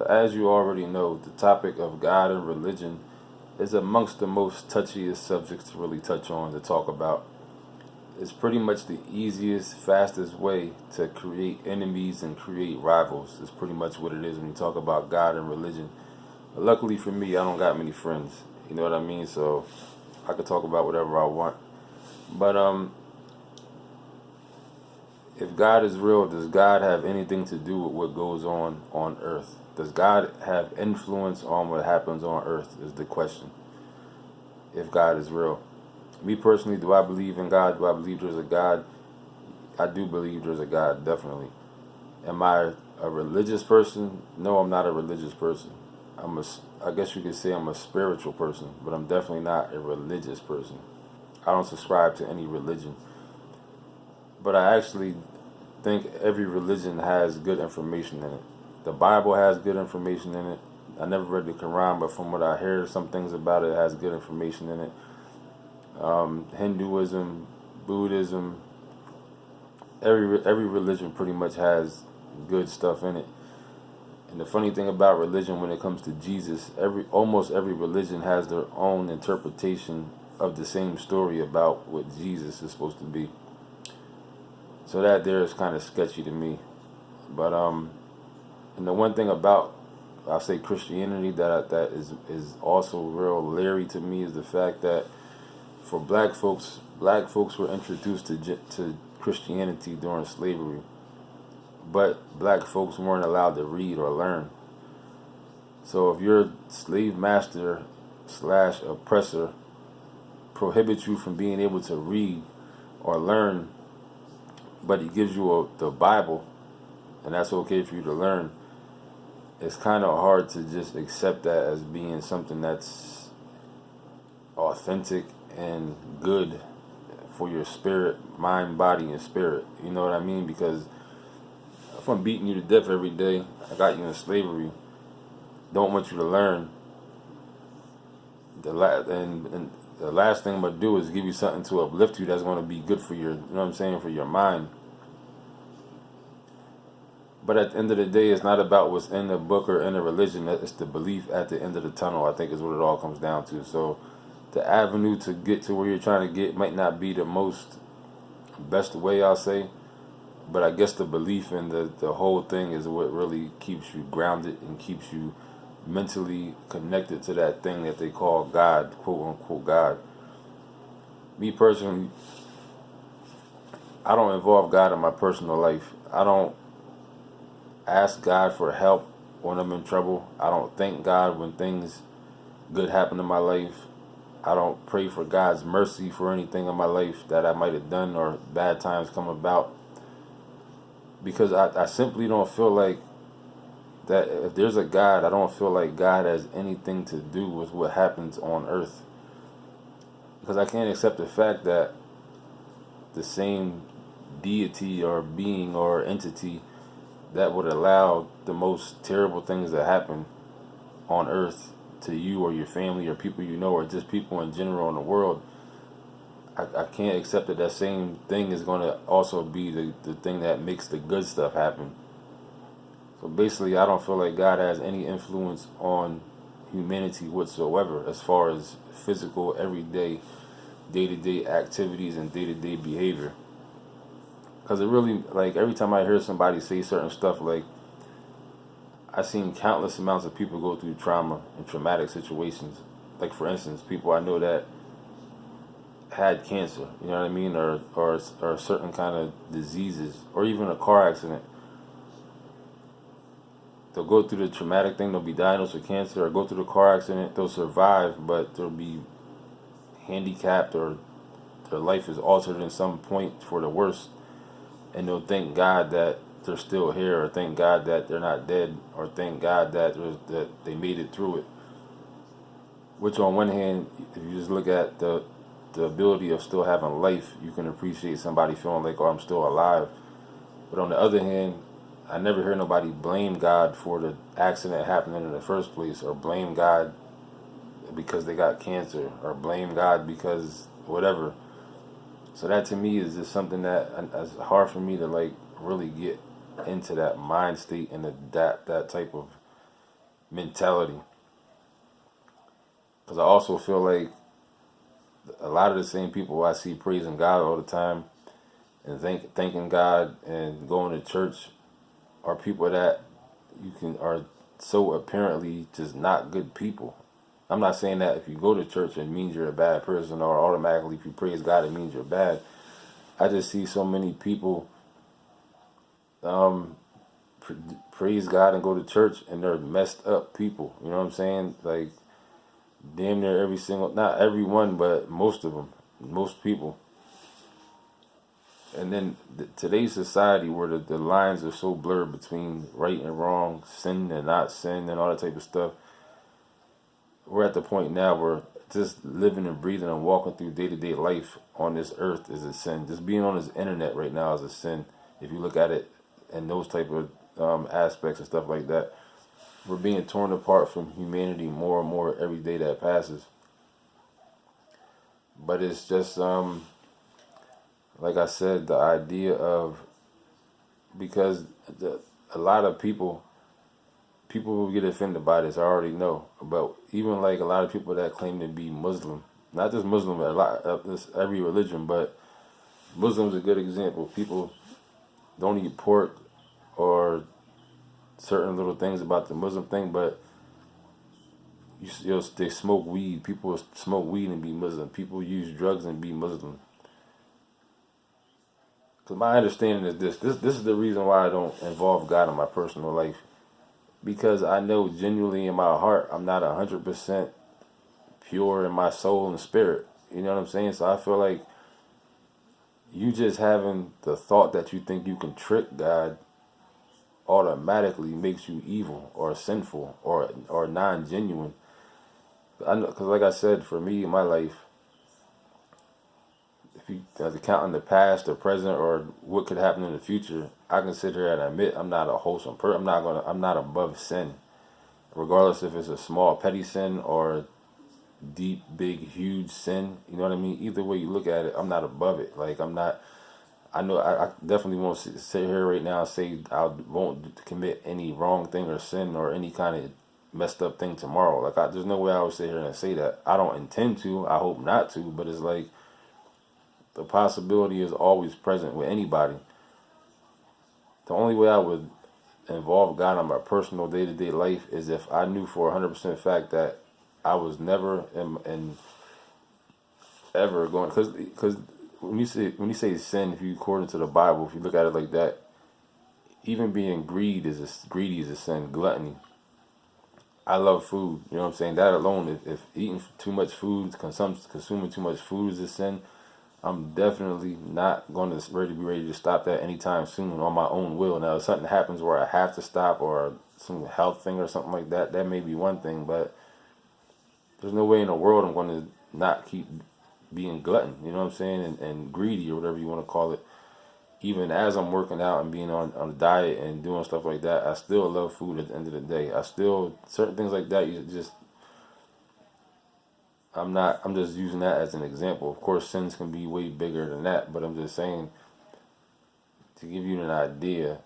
As you already know, the topic of God and religion is amongst the most touchiest subjects to really touch on, to talk about. It's pretty much the easiest, fastest way to create enemies and create rivals. It's pretty much what it is when you talk about God and religion. But luckily for me, I don't got many friends. You know what I mean? So I could talk about whatever I want. But if God is real, does God have anything to do with what goes on earth? Does God have influence on what happens on earth is the question. If God is real. Me personally, do I believe in God? Do I believe there's a God? I do believe there's a God, definitely. Am I a religious person? No, I'm not a religious person. I guess you could say I'm a spiritual person, but I'm definitely not a religious person. I don't subscribe to any religion. But I actually think every religion has good information in it. The Bible has good information in it. I never read the Quran, but from what I hear, some things about it has good information in it. Hinduism, Buddhism, every religion pretty much has good stuff in it. And the funny thing about religion, when it comes to Jesus, almost every religion has their own interpretation of the same story about what Jesus is supposed to be. So that there is kind of sketchy to me. But and the one thing about, I'll say, Christianity that is also real leery to me is the fact that for black folks were introduced to Christianity during slavery, but black folks weren't allowed to read or learn. So if your slave master slash oppressor prohibits you from being able to read or learn, but he gives you the Bible, and that's okay for you to learn, it's kind of hard to just accept that as being something that's authentic and good for your spirit, mind, body, and spirit. You know what I mean? Because if I'm beating you to death every day, I got you in slavery, don't want you to learn, and the last thing I'm going to do is give you something to uplift you that's going to be good for your, you know what I'm saying, for your mind. But at the end of the day, it's not about what's in the book or in the religion. It's the belief at the end of the tunnel, I think, is what it all comes down to. So the avenue to get to where you're trying to get might not be the most best way, I'll say. But I guess the belief in the whole thing is what really keeps you grounded and keeps you mentally connected to that thing that they call God, quote unquote God. Me personally, I don't involve God in my personal life. I don't ask God for help when I'm in trouble. I don't thank God when things good happen in my life. I don't pray for God's mercy for anything in my life that I might have done or bad times come about. Because I simply don't feel like that if there's a God, I don't feel like God has anything to do with what happens on earth. Because I can't accept the fact that the same deity or being or entity that would allow the most terrible things that happen on earth to you or your family or people you know or just people in general in the world, I can't accept that same thing is going to also be the thing that makes the good stuff happen. So basically, I don't feel like God has any influence on humanity whatsoever as far as physical, everyday, day-to-day activities and day-to-day behavior. Because it really, like, every time I hear somebody say certain stuff, like, I've seen countless amounts of people go through trauma and traumatic situations. Like, for instance, people I know that had cancer, you know what I mean, or certain kind of diseases, or even a car accident. They'll go through the traumatic thing, they'll be diagnosed with cancer, or go through the car accident, they'll survive, but they'll be handicapped or their life is altered in some point for the worse, and they'll thank God that they're still here, or thank God that they're not dead, or thank God that they made it through it. Which on one hand, if you just look at the ability of still having life, you can appreciate somebody feeling like, oh, I'm still alive. But on the other hand, I never hear nobody blame God for the accident happening in the first place, or blame God because they got cancer, or blame God because whatever. So that to me is just something that is hard for me to like really get into that mind state and that type of mentality. Because I also feel like a lot of the same people I see praising God all the time and thanking God and going to church are people that are so apparently just not good people. I'm not saying that if you go to church it means you're a bad person, or automatically if you praise God it means you're bad. I just see so many people um, pr- praise God and go to church and they're messed up people. You know what I'm saying? Like damn near every single, not everyone, but most of them, most people. And then today's society where the lines are so blurred between right and wrong, sin and not sin, and all that type of stuff, we're at the point now where just living and breathing and walking through day to day life on this earth is a sin. Just being on this internet right now is a sin. If you look at it in those type of aspects and stuff like that, we're being torn apart from humanity more and more every day that passes. But it's just like I said, the idea of, because a lot of people will get offended by this. I already know, but even like a lot of people that claim to be Muslim, not just Muslim, but a lot of this every religion, but Muslims are a good example. People don't eat pork or certain little things about the Muslim thing, but they smoke weed. People smoke weed and be Muslim. People use drugs and be Muslim. Because my understanding is this is the reason why I don't involve God in my personal life. Because I know genuinely in my heart I'm not 100% pure in my soul and spirit. You know what I'm saying? So I feel like you just having the thought that you think you can trick God automatically makes you evil or sinful or non-genuine. I know, because like I said, for me in my life, if you have to count in the past or present or what could happen in the future, I can sit here and admit I'm not a wholesome person. I'm not above sin, regardless if it's a small petty sin or deep, big, huge sin. You know what I mean? Either way you look at it, I'm not above it. Like I'm not. I know I definitely won't sit here right now and say I won't commit any wrong thing or sin or any kind of messed up thing tomorrow. Like there's no way I would sit here and say that. I don't intend to. I hope not to. But it's like the possibility is always present with anybody. The only way I would involve God in my personal day to day life is if I knew for 100% fact that I was never in ever going, because when you say sin, if you according to the Bible, if you look at it like that, even being greedy is a sin. Gluttony. I love food. You know what I'm saying? That alone, if eating too much food, consuming too much food is a sin, I'm definitely not going to be ready to stop that anytime soon on my own will. Now, if something happens where I have to stop or some health thing or something like that, that may be one thing, but there's no way in the world I'm going to not keep being glutton, you know what I'm saying, and greedy or whatever you want to call it. Even as I'm working out and being on a diet and doing stuff like that, I still love food at the end of the day. I still, certain things like that, I'm just using that as an example. Of course, sins can be way bigger than that, but I'm just saying to give you an idea,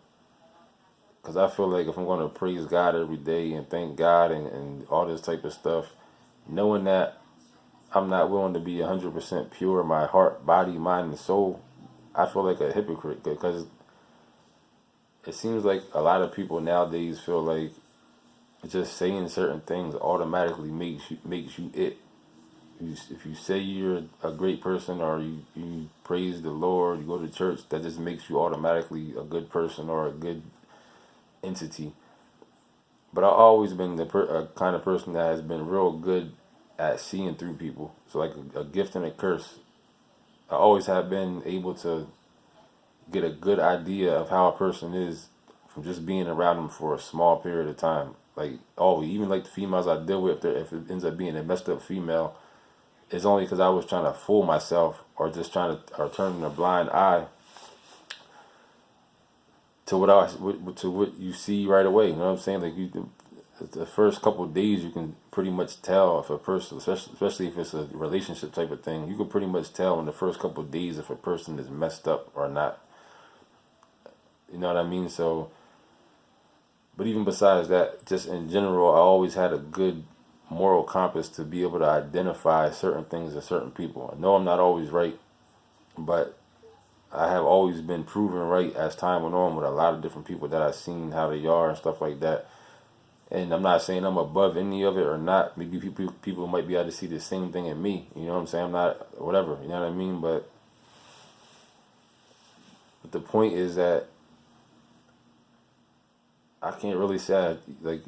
because I feel like if I'm going to praise God every day and thank God and all this type of stuff, knowing that I'm not willing to be 100% pure in my heart, body, mind, and soul, I feel like a hypocrite, because it seems like a lot of people nowadays feel like just saying certain things automatically makes you it. If you say you're a great person or you praise the Lord, you go to church, that just makes you automatically a good person or a good entity. But I've always been a kind of person that has been real good at seeing through people. So like a gift and a curse. I always have been able to get a good idea of how a person is from just being around them for a small period of time. Like, oh, even like the females I deal with, if it ends up being a messed up female, it's only because I was trying to fool myself or just trying to, or turning a blind eye to to what you see right away. You know what I'm saying? Like the first couple of days, you can pretty much tell if a person, especially if it's a relationship type of thing, you can pretty much tell in the first couple of days if a person is messed up or not. You know what I mean? So But even besides that, just in general, I always had a good moral compass to be able to identify certain things in certain people. I know I'm not always right, but I have always been proven right as time went on with a lot of different people that I've seen how they are and stuff like that. And I'm not saying I'm above any of it or not. Maybe people might be able to see the same thing in me. You know what I'm saying? I'm not whatever. You know what I mean? But the point is that I can't really say like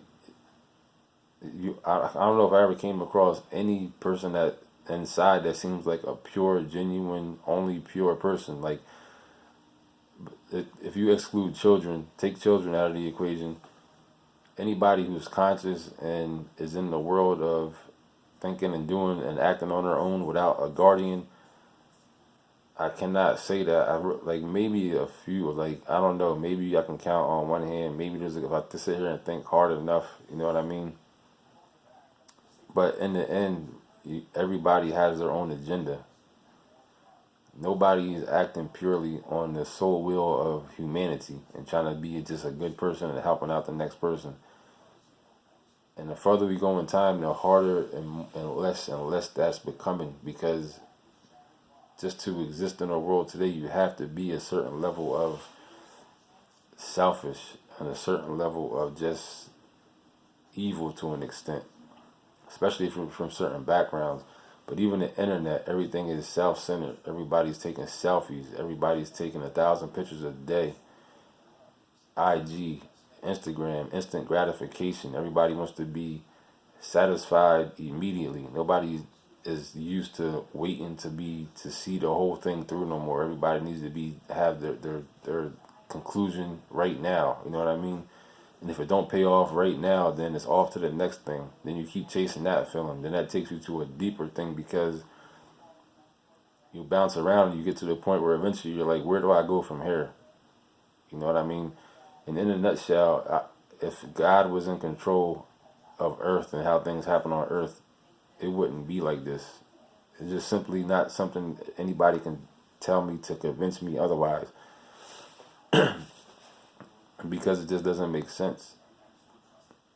you. I don't know if I ever came across any person that inside that seems like a pure, genuine, only pure person. Like if you exclude children, take children out of the equation. Anybody who's conscious and is in the world of thinking and doing and acting on their own without a guardian, I cannot say that. Like maybe a few, like I don't know, maybe I can count on one hand. Maybe there's if I have to sit here and think hard enough, you know what I mean? But in the end, everybody has their own agenda. Nobody is acting purely on the sole will of humanity and trying to be just a good person and helping out the next person. And the further we go in time, the harder and less that's becoming, because just to exist in our world today, you have to be a certain level of selfish and a certain level of just evil to an extent, especially from certain backgrounds. But even the internet, everything is self-centered. Everybody's taking selfies. Everybody's taking 1,000 pictures a day. IG, Instagram, instant gratification. Everybody wants to be satisfied immediately. Nobody is used to waiting to see the whole thing through no more. Everybody needs to have their conclusion right now. You know what I mean? And if it don't pay off right now, then it's off to the next thing. Then you keep chasing that feeling. Then that takes you to a deeper thing, because you bounce around and you get to the point where eventually you're like, where do I go from here? You know what I mean? And in a nutshell, if God was in control of Earth and how things happen on Earth, it wouldn't be like this. It's just simply not something anybody can tell me to convince me otherwise. Because it just doesn't make sense.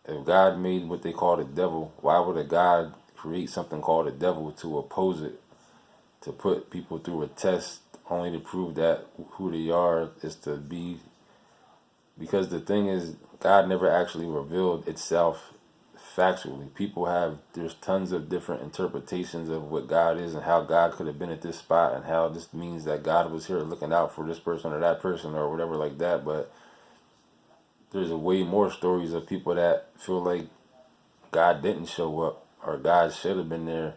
If God made what they call the devil, why would a God create something called a devil to oppose it, to put people through a test only to prove that who they are is to be? Because the thing is, God never actually revealed itself factually. There's tons of different interpretations of what God is and how God could have been at this spot and how this means that God was here looking out for this person or that person or whatever like that. But there's a way more stories of people that feel like God didn't show up or God should have been there,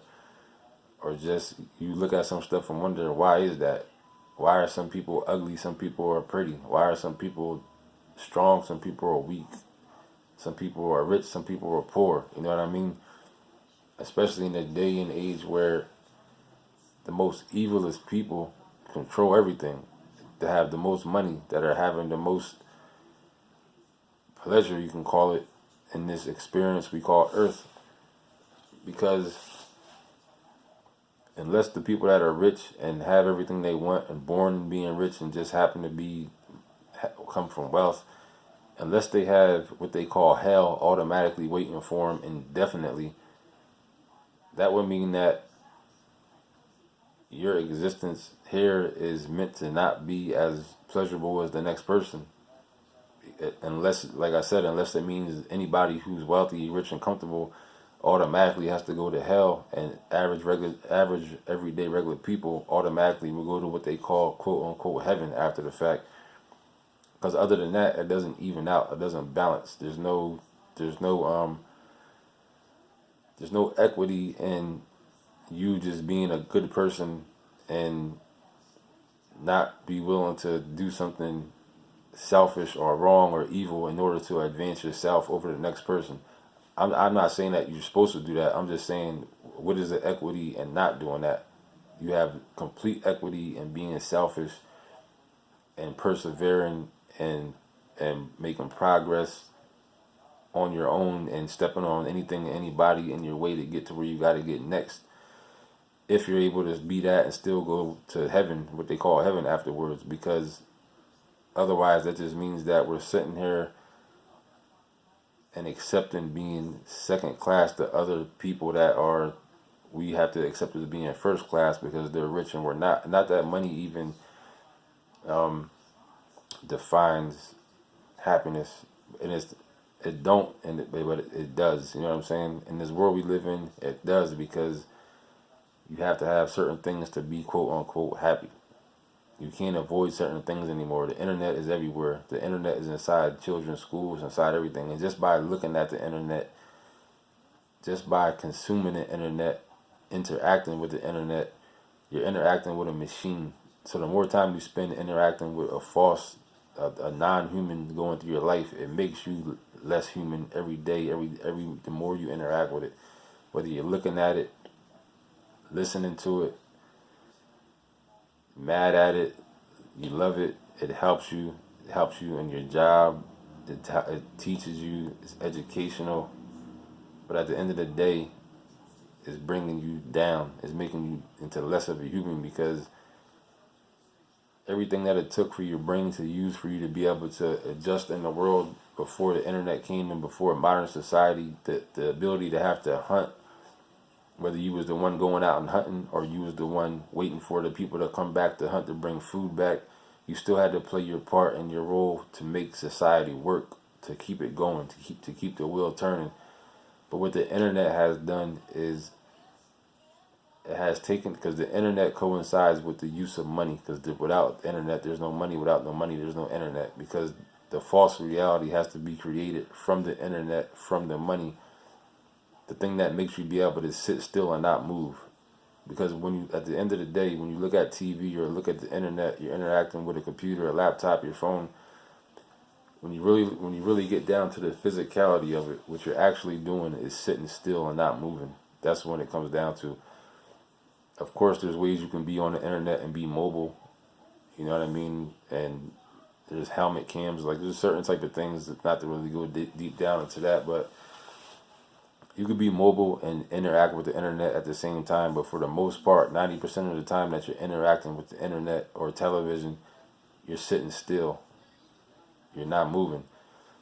or just you look at some stuff and wonder, why is that? Why are some people ugly, some people are pretty? Why are some people strong, some people are weak? Some people are rich, some people are poor. You know what I mean? Especially in a day and age where the most evilest people control everything, that have the most money, that are having the most pleasure, you can call it, in this experience we call Earth. Because unless the people that are rich and have everything they want and born being rich and just happen to come from wealth, unless they have what they call hell automatically waiting for them indefinitely, that would mean that your existence here is meant to not be as pleasurable as the next person. Unless, like I said, unless it means anybody who's wealthy, rich, and comfortable automatically has to go to hell, and average, everyday, regular people automatically will go to what they call quote unquote heaven after the fact. Because other than that, it doesn't even out. It doesn't balance. There's no equity in you just being a good person and not be willing to do something selfish or wrong or evil in order to advance yourself over the next person. I'm not saying that you're supposed to do that. I'm just saying, what is the equity in not doing that? You have complete equity in being selfish and persevering and making progress on your own and stepping on anything and anybody in your way to get to where you got to get next. If you're able to be that and still go to heaven, what they call heaven afterwards, because otherwise that just means that we're sitting here and accepting being second class to other people that are we have to accept as being first class because they're rich and we're not. Not that money even defines happiness, and it don't, and but it does. You know what I'm saying? In this world we live in, it does because you have to have certain things to be quote unquote happy. You can't avoid certain things anymore. The internet is everywhere. The internet is inside children's schools, inside everything. And just by looking at the internet, just by consuming the internet, interacting with the internet, you're interacting with a machine. So the more time you spend interacting with a non-human going through your life, it makes you less human every day. Every the more you interact with it, whether you're looking at it, listening to it, mad at it, you love it, it helps you. It helps you in your job. It teaches you. It's educational. But at the end of the day, it's bringing you down. It's making you into less of a human because everything that it took for your brain to use for you to be able to adjust in the world before the internet came and before modern society, the ability to have to hunt, whether you was the one going out and hunting or you was the one waiting for the people to come back to hunt to bring food back, you still had to play your part and your role to make society work, to keep it going, to keep the wheel turning. But what the internet has done is it has taken, because the internet coincides with the use of money, because without the internet there's no money, without no money there's no internet, because the false reality has to be created from the internet, from the money, the thing that makes you be able to sit still and not move. Because when you, at the end of the day, when you look at TV or look at the internet, you're interacting with a computer, a laptop, your phone. When you really get down to the physicality of it, what you're actually doing is sitting still and not moving. That's when it comes down to. Of course, there's ways you can be on the internet and be mobile. You know what I mean? And there's helmet cams. Like there's certain type of things that not to really go deep down into that, but you could be mobile and interact with the internet at the same time. But for the most part, 90% of the time that you're interacting with the internet or television, you're sitting still. You're not moving.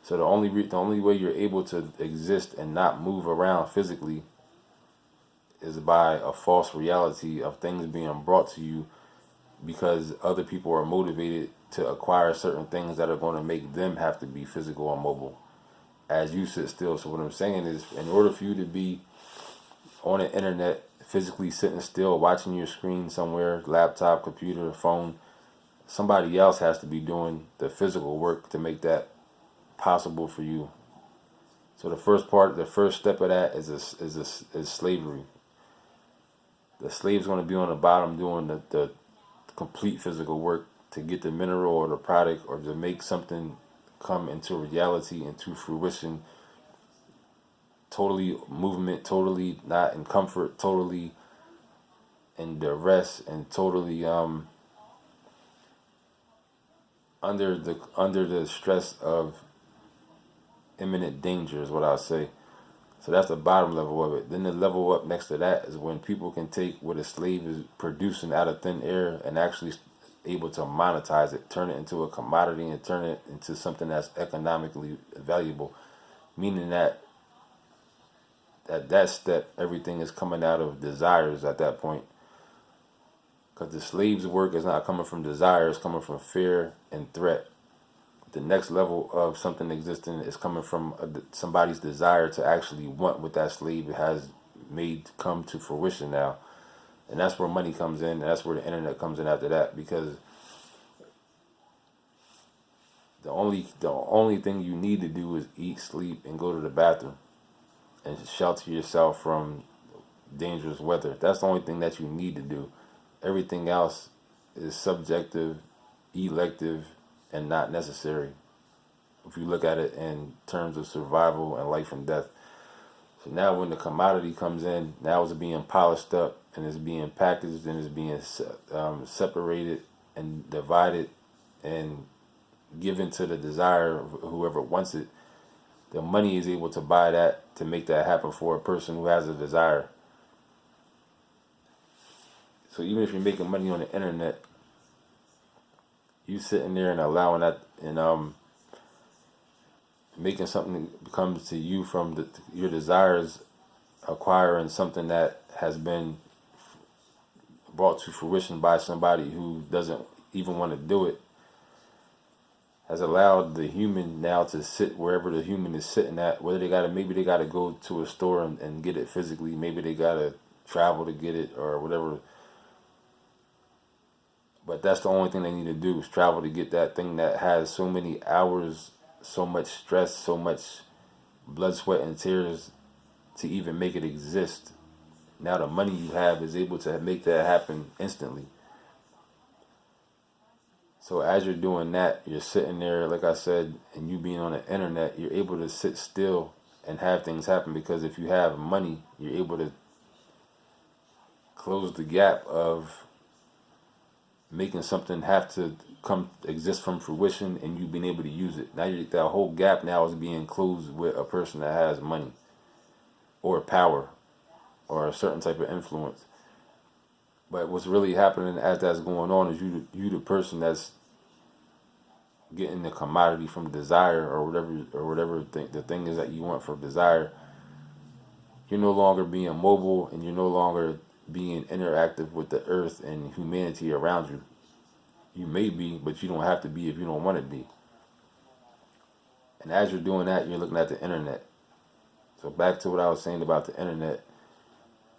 So the only way you're able to exist and not move around physically is by a false reality of things being brought to you because other people are motivated to acquire certain things that are going to make them have to be physical or mobile as you sit still. So what I'm saying is, in order for you to be on the internet, physically sitting still, watching your screen somewhere, laptop, computer, phone, somebody else has to be doing the physical work to make that possible for you. So the first step of that is slavery. The slave's going to be on the bottom doing the complete physical work to get the mineral or the product or to make something come into reality, into fruition, totally movement, totally not in comfort, totally in duress, and totally under the stress of imminent danger is what I'll say. So that's the bottom level of it. Then the level up next to that is when people can take what a slave is producing out of thin air and actually able to monetize it, turn it into a commodity and turn it into something that's economically valuable. Meaning that at that step, everything is coming out of desires at that point. Because the slave's work is not coming from desire, it's coming from fear and threat. The next level of something existing is coming from somebody's desire to actually want what that slave has made come to fruition now. And that's where money comes in, and that's where the internet comes in after that, because the only thing you need to do is eat, sleep, and go to the bathroom and shelter yourself from dangerous weather. That's the only thing that you need to do. Everything else is subjective, elective, and not necessary if you look at it in terms of survival and life and death. So now when the commodity comes in, now it's being polished up and it's being packaged and it's being separated and divided and given to the desire of whoever wants it. The money is able to buy that, to make that happen for a person who has a desire. So even if you're making money on the internet, you sitting there and allowing that, and making something comes to you from your desires, acquiring something that has been brought to fruition by somebody who doesn't even want to do it, has allowed the human now to sit wherever the human is sitting at. Whether maybe they gotta go to a store and get it physically, maybe they gotta travel to get it or whatever. But that's the only thing they need to do is travel to get that thing that has so many hours, so much stress, so much blood, sweat, and tears to even make it exist. Now the money you have is able to make that happen instantly. So as you're doing that, you're sitting there, like I said, and you being on the internet, you're able to sit still and have things happen, because if you have money, you're able to close the gap of making something have to come exist from fruition and you being able to use it. Now that whole gap now is being closed with a person that has money or power or a certain type of influence. But what's really happening as that's going on is you the person that's getting the commodity from desire, or whatever the thing is that you want for desire. You're no longer being mobile, and you're no longer being interactive with the earth and humanity around you. You may be, but you don't have to be if you don't want to be. And as you're doing that, you're looking at the internet. So back to what I was saying about the internet,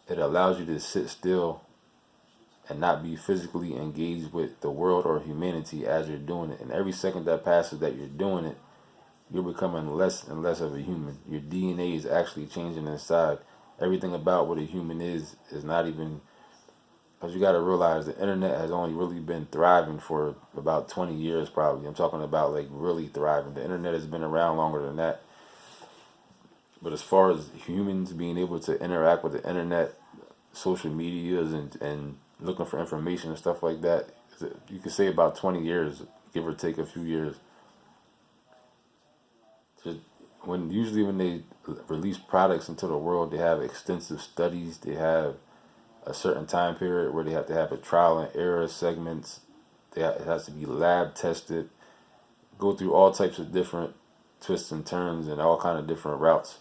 it allows you to sit still and not be physically engaged with the world or humanity as you're doing it. And every second that passes that you're doing it, you're becoming less and less of a human. Your DNA is actually changing inside. Everything about what a human is not even, because you got to realize the internet has only really been thriving for about 20 years probably. I'm talking about like really thriving. The internet has been around longer than that. But as far as humans being able to interact with the internet, social medias and looking for information and stuff like that, you could say about 20 years, give or take a few years. Just usually when they release products into the world, they have extensive studies. They have a certain time period where they have to have a trial and error segments. It has to be lab tested, go through all types of different twists and turns and all kind of different routes.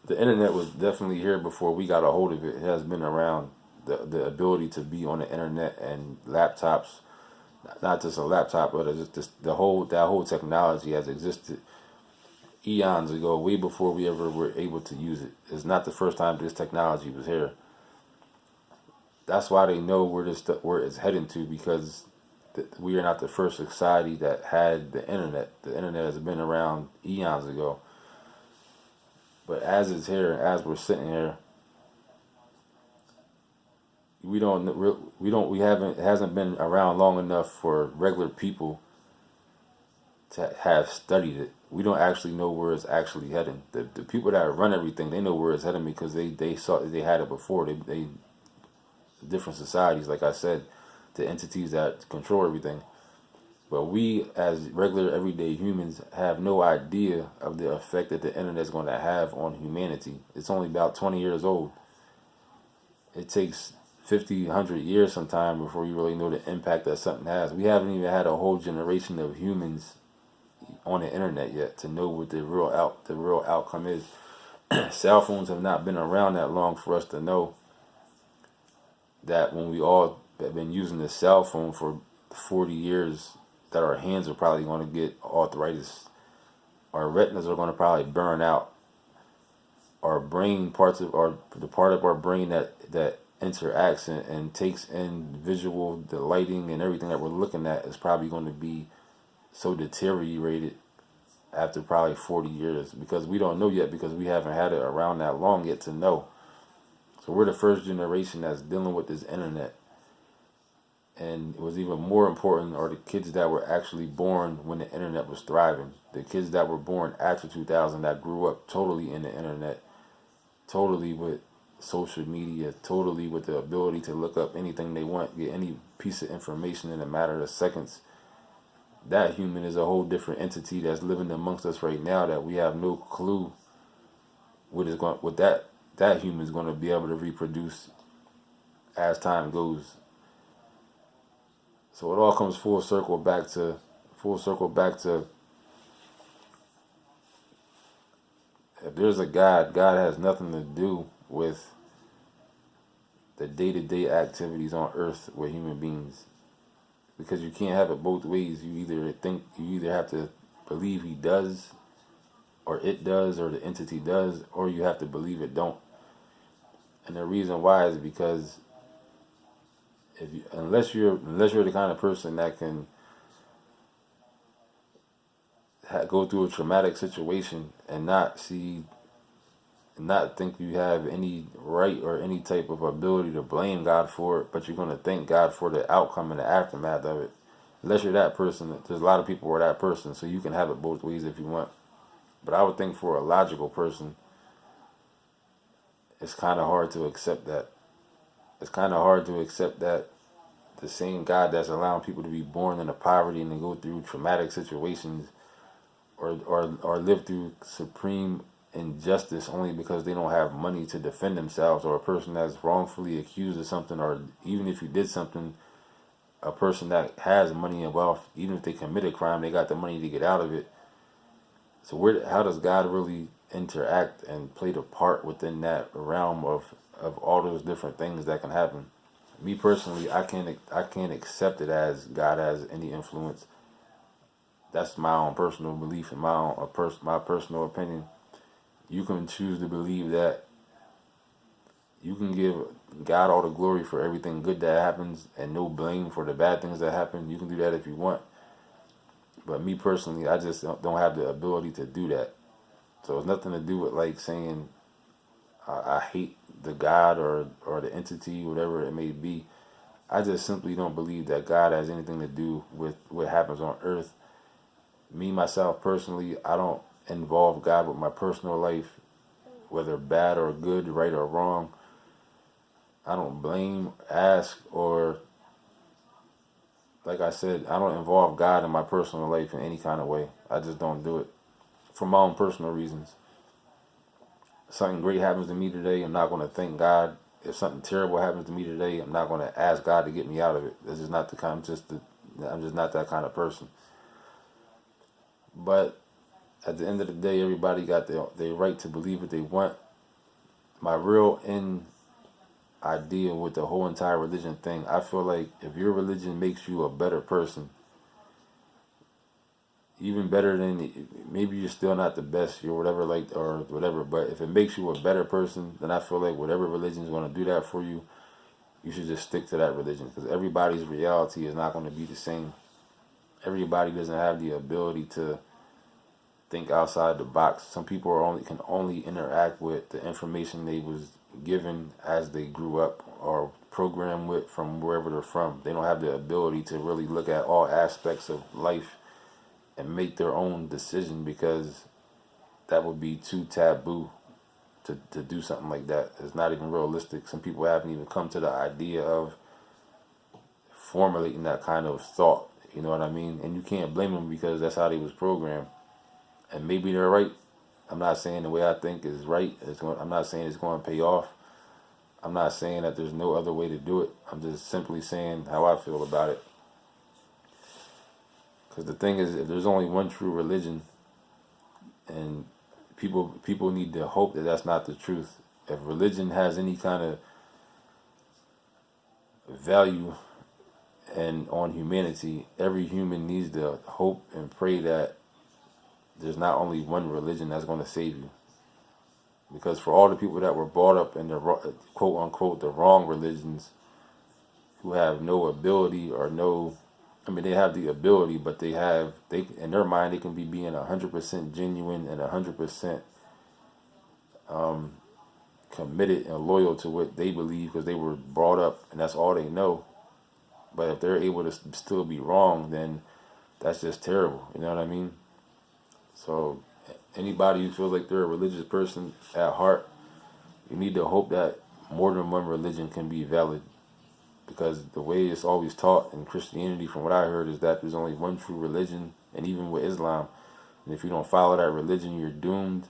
The internet was definitely here before we got a hold of it. It has been around. The ability to be on the internet and laptops, not just a laptop, but just that whole technology has existed eons ago, way before we ever were able to use it. It's not the first time this technology was here. That's why they know where it's heading to, because we are not the first society that had the internet. The internet has been around eons ago. But as it's here, as we're sitting here, it hasn't been around long enough for regular people to have studied it. We don't actually know where it's actually heading. The people that run everything, they know where it's heading because they saw they had it before. They different societies, like I said, the entities that control everything. But we, as regular everyday humans, have no idea of the effect that the internet is going to have on humanity. It's only about 20 years old. It takes 50, 100 years sometime before you really know the impact that something has. We haven't even had a whole generation of humans on the internet yet to know what the real outcome is. Cell phones have not been around that long for us to know that when we all have been using the cell phone for 40 years, that our hands are probably going to get arthritis. Our retinas are going to probably burn out. Our brain the part of our brain that interacts and takes in visual, the lighting and everything that we're looking at is probably going to be so deteriorated after probably 40 years, because we don't know yet, because we haven't had it around that long yet to know. So we're the first generation that's dealing with this internet. And it was even more important are the kids that were actually born when the internet was thriving. The kids that were born after 2000 that grew up totally in the internet, totally with social media, totally with the ability to look up anything they want, get any piece of information in a matter of seconds. That human is a whole different entity that's living amongst us right now that we have no clue what that human is going to be able to reproduce as time goes. So it all comes full circle back to If there's a God, God has nothing to do with the day-to-day activities on earth with human beings, because you can't have it both ways. You either have to believe he does, or it does, or the entity does, or you have to believe it don't. And the reason why is because unless you're the kind of person that can go through a traumatic situation and not think you have any right or any type of ability to blame God for it, but you're going to thank God for the outcome and the aftermath of it. Unless you're that person, there's a lot of people who are that person, so you can have it both ways if you want. But I would think for a logical person, it's kind of hard to accept that. It's kind of hard to accept that the same God that's allowing people to be born into poverty and to go through traumatic situations or live through supreme injustice only because they don't have money to defend themselves, or a person that's wrongfully accused of something, or even if you did something, a person that has money and wealth, even if they commit a crime, they got the money to get out of it. So how does God really interact and play the part within that realm of all those different things that can happen? Me personally, I can't accept it as God has any influence. That's my own personal belief and my personal opinion. You can choose to believe that you can give God all the glory for everything good that happens and no blame for the bad things that happen. You can do that if you want. But me personally, I just don't have the ability to do that. So it's nothing to do with like saying I hate the God or the entity, whatever it may be. I just simply don't believe that God has anything to do with what happens on earth. Me, myself, personally, I don't involve God with my personal life, whether bad or good, right or wrong. I don't blame, ask, or, like I said, I don't involve God in my personal life in any kind of way. I just don't do it for my own personal reasons. If something great happens to me today, I'm not going to thank God. If something terrible happens to me today, I'm not going to ask God to get me out of it. This is not the kind. I'm just not that kind of person. But at the end of the day, everybody got their right to believe what they want. My real end idea with the whole entire religion thing, I feel like if your religion makes you a better person, even better than, maybe you're still not the best or whatever, like, or whatever, but if it makes you a better person, then I feel like whatever religion is going to do that for you, you should just stick to that religion, because everybody's reality is not going to be the same. Everybody doesn't have the ability to think outside the box. Some people can only interact with the information they was given as they grew up or programmed with from wherever they're from. They don't have the ability to really look at all aspects of life and make their own decision, because that would be too taboo to do something like that. It's not even realistic. Some people haven't even come to the idea of formulating that kind of thought. You know what I mean? And you can't blame them, because that's how they was programmed. And maybe they're right. I'm not saying the way I think is right. I'm not saying it's going to pay off. I'm not saying that there's no other way to do it. I'm just simply saying how I feel about it. Because the thing is, if there's only one true religion, and people need to hope that that's not the truth. If religion has any kind of value and on humanity, every human needs to hope and pray that there's not only one religion that's going to save you. Because for all the people that were brought up in the quote unquote the wrong religions, who have no ability or no, I mean, they have the ability, but they in their mind, they can be being 100% genuine and 100% committed and loyal to what they believe, because they were brought up and that's all they know. But if they're able to still be wrong, then that's just terrible. You know what I mean? So anybody who feels like they're a religious person at heart, you need to hope that more than one religion can be valid. Because the way it's always taught in Christianity, from what I heard, is that there's only one true religion. And even with Islam, and if you don't follow that religion, you're doomed.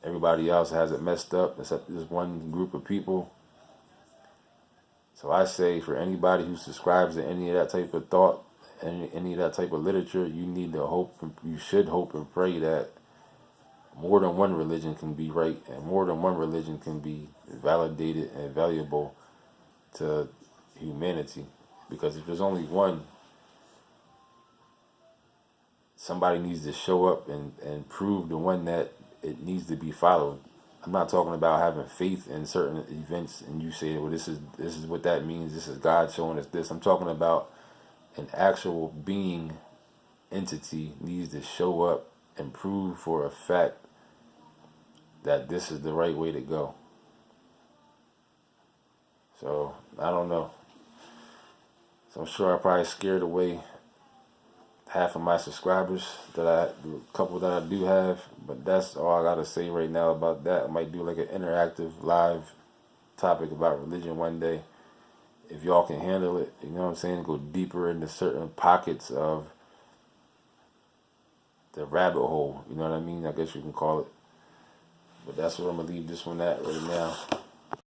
Everybody else has it messed up except this one group of people. So I say, for anybody who subscribes to any of that type of thought, any of that type of literature, you need to hope, you should hope and pray that more than one religion can be right, and more than one religion can be validated and valuable to humanity. Because if there's only one, somebody needs to show up and prove the one that it needs to be followed. I'm not talking about having faith in certain events and you say, well, this is what that means. This is God showing us this. I'm talking about an actual being entity needs to show up and prove for a fact that this is the right way to go. So I don't know. So I'm sure I probably scared away half of my subscribers the couple that I do have, but that's all I gotta say right now about that. I might do like an interactive live topic about religion one day if y'all can handle it. You know what I'm saying? Go deeper into certain pockets of the rabbit hole. You know what I mean? I guess you can call it. But that's what I'm gonna leave this one at right now.